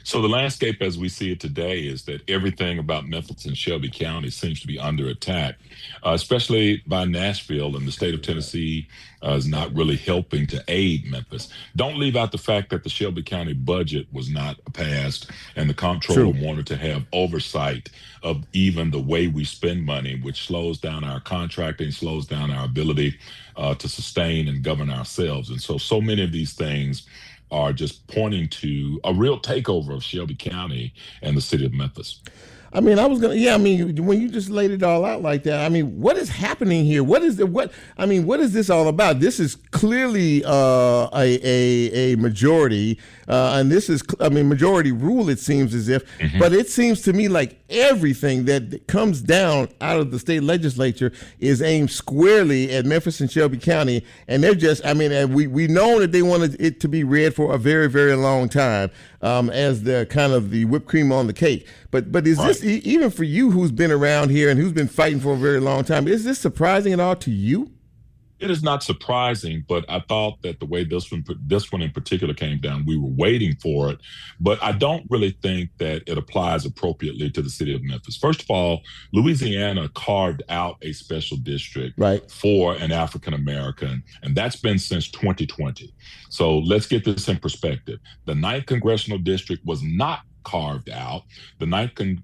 Speaker 13: So the landscape as we see it today is that everything about Memphis and Shelby County seems to be under attack, especially by Nashville, and the state of Tennessee is not really helping to aid Memphis. Don't leave out the fact that the Shelby County budget was not passed, and the comptroller wanted to have oversight of even the way we spend money, which slows down our contracting, slows down our ability to sustain and govern ourselves. And so many of these things are just pointing to a real takeover of Shelby County and the city of Memphis.
Speaker 2: I mean, when you just laid it all out like that, I mean, what is happening here? What is this all about? This is clearly a majority, and this is, majority rule, it seems as if, but it seems to me like everything that comes down out of the state legislature is aimed squarely at Memphis and Shelby County, and they're just, we know that they wanted it to be red for a very, very long time, as the kind of the whipped cream on the cake. But is this, even for you who's been around here and who's been fighting for a very long time, is this surprising at all to you?
Speaker 13: It is not surprising, but I thought that the way this one in particular came down, we were waiting for it. But I don't really think that it applies appropriately to the city of Memphis. First of all, Louisiana carved out a special district for an African American, and that's been since 2020. So let's get this in perspective. The 9th Congressional District was not carved out. The 9th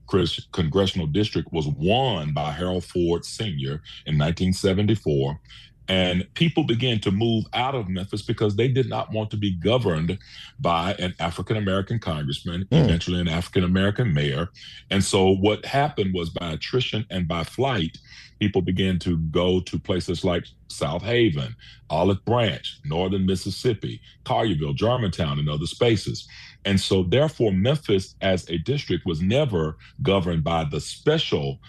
Speaker 13: Congressional District was won by Harold Ford Sr. in 1974. And people began to move out of Memphis because they did not want to be governed by an African-American congressman, eventually an African-American mayor. And so what happened was, by attrition and by flight, people began to go to places like South Haven, Olive Branch, Northern Mississippi, Collierville, Germantown, and other spaces. And so therefore, Memphis as a district was never governed by the special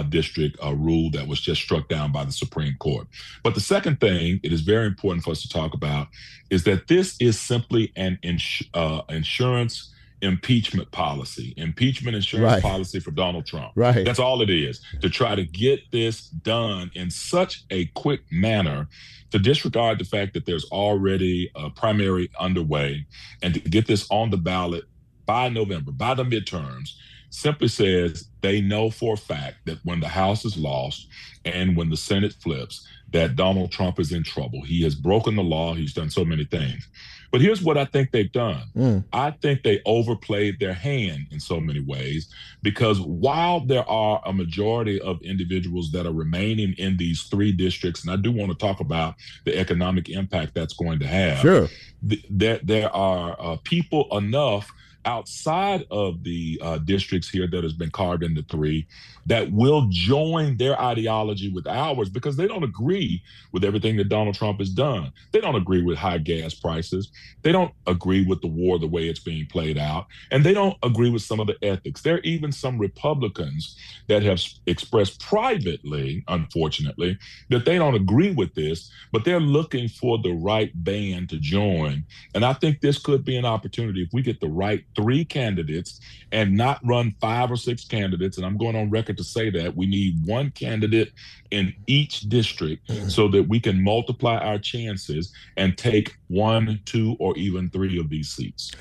Speaker 13: district rule that was just struck down by the Supreme Court. But the second thing it is very important for us to talk about is that this is simply an insurance impeachment policy, impeachment insurance policy for Donald Trump.
Speaker 2: Right.
Speaker 13: That's all it is, to try to get this done in such a quick manner, to disregard the fact that there's already a primary underway, and to get this on the ballot by November, by the midterms, simply says they know for a fact that when the House is lost and when the Senate flips, that Donald Trump is in trouble. He has broken the law. He's done so many things. But here's what I think they've done. I think they overplayed their hand in so many ways, because while there are a majority of individuals that are remaining in these three districts, and I do want to talk about the economic impact that's going to have,
Speaker 2: Sure.
Speaker 13: There are people enough outside of the districts here that has been carved into three that will join their ideology with ours, because they don't agree with everything that Donald Trump has done. They don't agree with high gas prices. They don't agree with the war, the way it's being played out. And they don't agree with some of the ethics. There are even some Republicans that have expressed privately, unfortunately, that they don't agree with this, but they're looking for the right band to join. And I think this could be an opportunity if we get the right three candidates and not run 5 or 6 candidates. And I'm going on record to say that we need one candidate in each district so that we can multiply our chances and take 1, 2, or even 3 of these seats.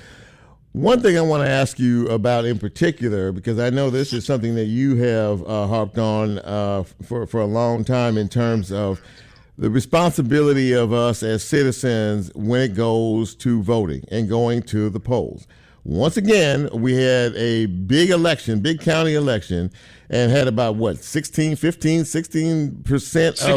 Speaker 2: One thing I want to ask you about in particular, because I know this is something that you have harped on for a long time, in terms of the responsibility of us as citizens when it goes to voting and going to the polls. Once again, we had a big election, big county election, and had about 16% of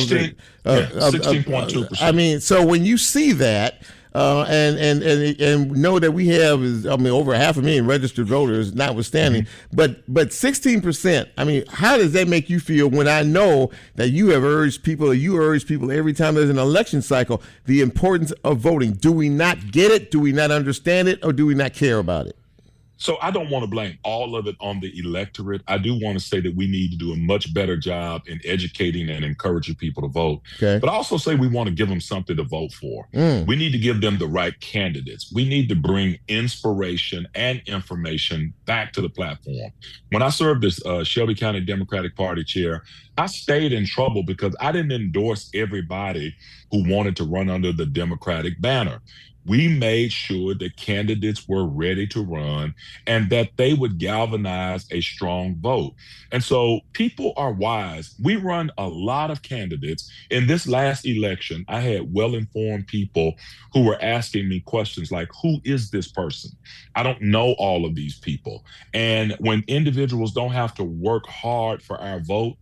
Speaker 2: the
Speaker 13: 16.2%.
Speaker 2: I mean, so when you see that, and know that we have over 500,000 registered voters, notwithstanding, but 16%. I mean, how does that make you feel when I know that you urge people every time there's an election cycle the importance of voting? Do we not get it? Do we not understand it? Or do we not care about it?
Speaker 13: So I don't want to blame all of it on the electorate. I do want to say that we need to do a much better job in educating and encouraging people to vote.
Speaker 2: Okay.
Speaker 13: But I also say we want to give them something to vote for. We need to give them the right candidates. We need to bring inspiration and information back to the platform. When I served as Shelby County Democratic Party chair, I stayed in trouble because I didn't endorse everybody who wanted to run under the Democratic banner. We made sure that candidates were ready to run and that they would galvanize a strong vote. And so people are wise. We run a lot of candidates. In this last election, I had well-informed people who were asking me questions like, who is this person? I don't know all of these people. And when individuals don't have to work hard for our vote,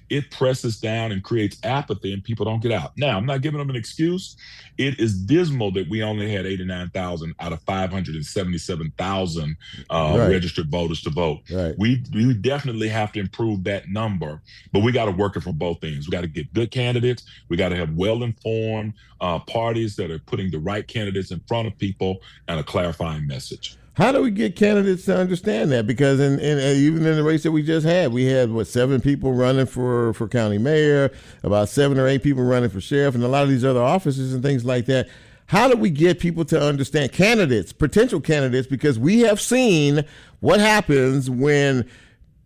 Speaker 13: it presses down and creates apathy, and people don't get out. Now, I'm not giving them an excuse. It is dismal that we only had 89,000 out of 577,000 registered voters to vote.
Speaker 2: Right.
Speaker 13: We definitely have to improve that number, but we got to work it from both ends. We got to get good candidates. We got to have well-informed parties that are putting the right candidates in front of people and a clarifying message.
Speaker 2: How do we get candidates to understand that? Because even in the race that we just had, we had 7 people running for county mayor, about 7 or 8 people running for sheriff, and a lot of these other offices and things like that. How do we get people to understand, candidates, potential candidates, because we have seen what happens when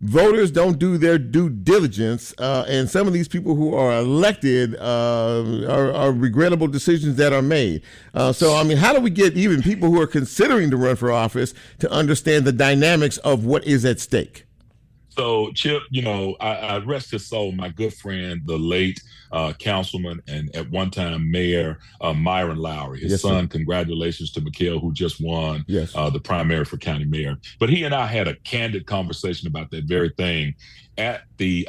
Speaker 2: voters don't do their due diligence, and some of these people who are elected are regrettable decisions that are made. So, I mean, how do we get even people who are considering to run for office to understand the dynamics of what is at stake?
Speaker 13: So, Chip, I rest his soul, my good friend, the late councilman and at one time mayor Myron Lowry. His son, congratulations to Mikhail, who just won the primary for county mayor. But he and I had a candid conversation about that very thing at the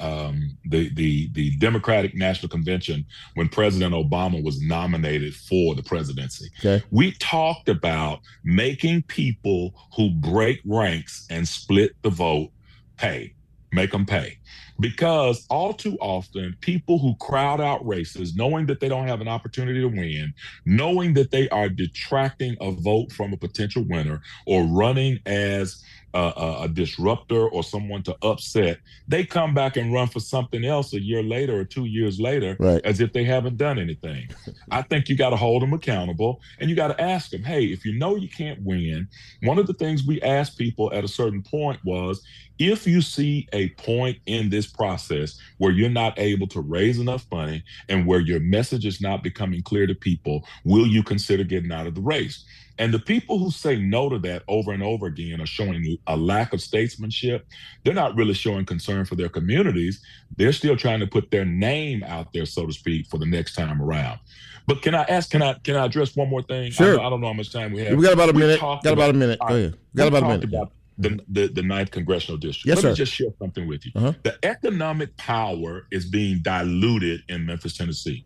Speaker 13: Democratic National Convention when President Obama was nominated for the presidency.
Speaker 2: Okay.
Speaker 13: We talked about making people who break ranks and split the vote pay. Make them pay. because all too often people who crowd out races, knowing that they don't have an opportunity to win, knowing that they are detracting a vote from a potential winner or running as a disruptor or someone to upset, they come back and run for something else a year later or 2 years later,
Speaker 2: right,
Speaker 13: as if they haven't done anything. I think you got to hold them accountable, and you got to ask them, hey, if you know you can't win, one of the things we asked people at a certain point was, if you see a point in this process where you're not able to raise enough money and where your message is not becoming clear to people, will you consider getting out of the race? And the people who say no to that over and over again are showing a lack of statesmanship. They're not really showing concern for their communities. They're still trying to put their name out there, so to speak, for the next time around. But can I address one more thing?
Speaker 2: Sure.
Speaker 13: I don't know how much time we have.
Speaker 2: We got about a minute. Go ahead. Got about a minute.
Speaker 13: About the ninth congressional district.
Speaker 2: Yes,
Speaker 13: Let
Speaker 2: sir.
Speaker 13: me just share something with you.
Speaker 2: Uh-huh.
Speaker 13: The economic power is being diluted in Memphis, Tennessee.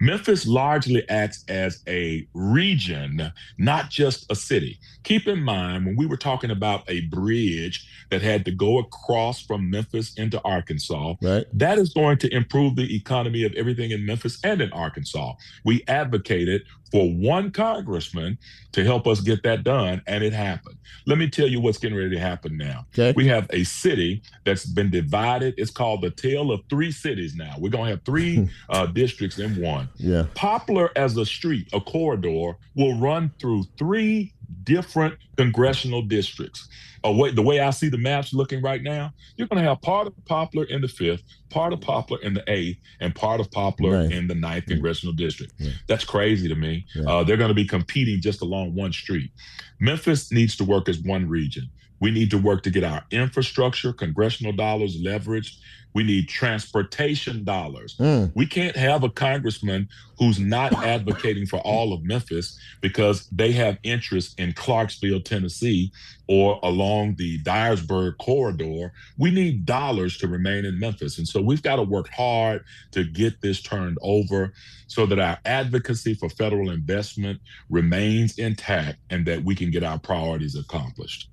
Speaker 13: Memphis largely acts as a region, not just a city. Keep in mind, when we were talking about a bridge that had to go across from Memphis into Arkansas,
Speaker 2: right,
Speaker 13: that is going to improve the economy of everything in Memphis and in Arkansas. We advocated for one congressman to help us get that done, and it happened. Let me tell you what's getting ready to happen now.
Speaker 2: Okay.
Speaker 13: We have a city that's been divided. It's called the Tale of Three Cities now. We're going to have three districts in one.
Speaker 2: Yeah.
Speaker 13: Poplar as a street, a corridor, will run through three different congressional districts. The way I see the maps looking right now, you're going to have part of Poplar in the 5th, part of Poplar in the 8th, and part of Poplar in the 9th congressional district. That's crazy to me. They're going to be competing just along one street. Memphis needs to work as one region. We need to work to get our infrastructure, congressional dollars leveraged. We need transportation dollars. We can't have a congressman who's not advocating for all of Memphis because they have interest in Clarksville, Tennessee, or along the Dyersburg corridor. We need dollars to remain in Memphis. And so we've got to work hard to get this turned over so that our advocacy for federal investment remains intact and that we can get our priorities accomplished.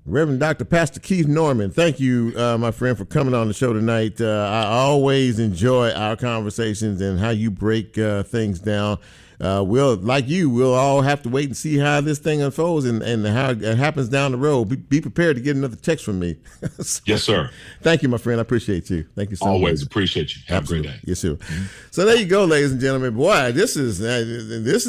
Speaker 2: Reverend Dr. Pastor Keith Norman, thank you, my friend, for coming on the show tonight. I always enjoy our conversations and how you break things down. We'll all have to wait and see how this thing unfolds and how it happens down the road. Be prepared to get another text from me. So,
Speaker 13: yes, sir.
Speaker 2: Thank you, my friend. I appreciate you. Thank you so much.
Speaker 13: Always appreciate you. Have
Speaker 2: Absolutely.
Speaker 13: a great day.
Speaker 2: Yes, sir. So there you go, ladies and gentlemen. Boy, this has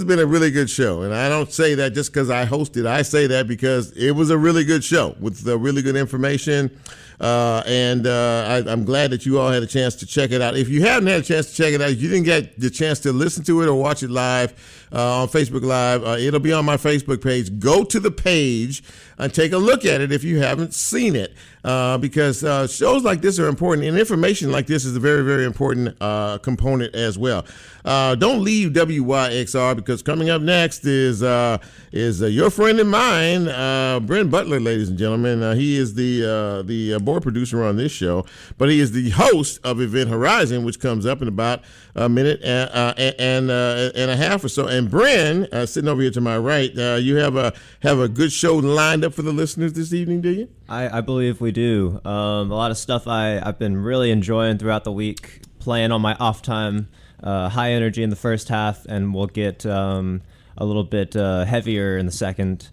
Speaker 2: been a really good show. And I don't say that just because I hosted. I say that because it was a really good show with really good information. I'm glad that you all had a chance to check it out. If you haven't had a chance to check it out, if you didn't get the chance to listen to it or watch it live on Facebook Live, it'll be on my Facebook page. Go to the page and take a look at it if you haven't seen it, because shows like this are important, and information like this is a very, very important component as well. Don't leave WYXR, because coming up next is your friend and mine, Brent Butler, ladies and gentlemen. He is the board producer on this show, but he is the host of Event Horizon, which comes up in about a minute and a half or so. And Bren, sitting over here to my right, you have a good show lined up for the listeners this evening, do you?
Speaker 14: I believe we do. A lot of stuff I've been really enjoying throughout the week, playing on my off time. High energy in the first half, and we'll get a little bit heavier in the second.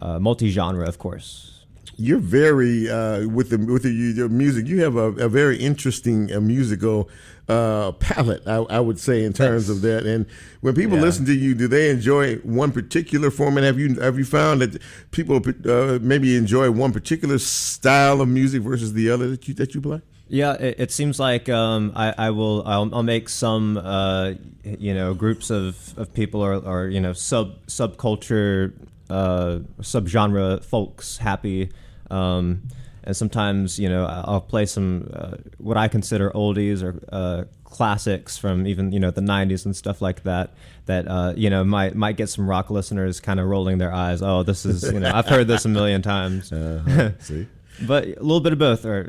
Speaker 14: Multi-genre, of course.
Speaker 2: You're very with your music. You have a very interesting musical palette, I would say, in terms of that. And when people listen to you, do they enjoy one particular format? Have you found that people maybe enjoy one particular style of music versus the other that you play?
Speaker 14: Yeah, it seems like I'll make some groups of people or subculture subgenre folks happy, and sometimes I'll play some what I consider oldies or classics from even the 90s and stuff like that might get some rock listeners kind of rolling their eyes. Oh, this is I've heard this a million times.
Speaker 2: See.
Speaker 14: But a little bit of both, or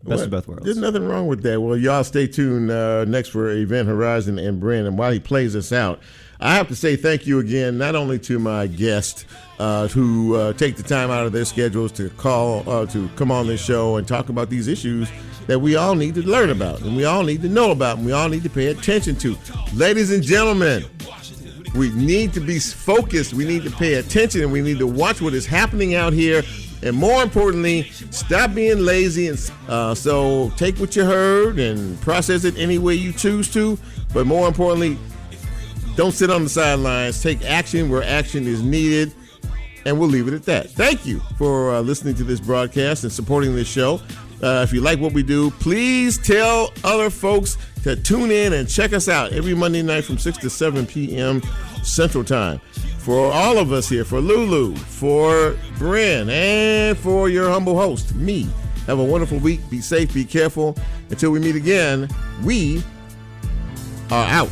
Speaker 14: best of both worlds.
Speaker 2: There's nothing wrong with that. Well, y'all stay tuned next for Event Horizon and Brent. And while he plays us out, I have to say thank you again, not only to my guests who take the time out of their schedules to come on this show and talk about these issues that we all need to learn about, and we all need to know about, and we all need to pay attention to. Ladies and gentlemen, we need to be focused. We need to pay attention, and we need to watch what is happening out here. And more importantly, stop being lazy. And so take what you heard and process it any way you choose to. But more importantly, don't sit on the sidelines. Take action where action is needed. And we'll leave it at that. Thank you for listening to this broadcast and supporting this show. If you like what we do, please tell other folks to tune in and check us out every Monday night from 6 to 7 p.m. Central Time. For all of us here, for Lulu, for Bryn, and for your humble host, me, have a wonderful week. Be safe, be careful. Until we meet again, we are out.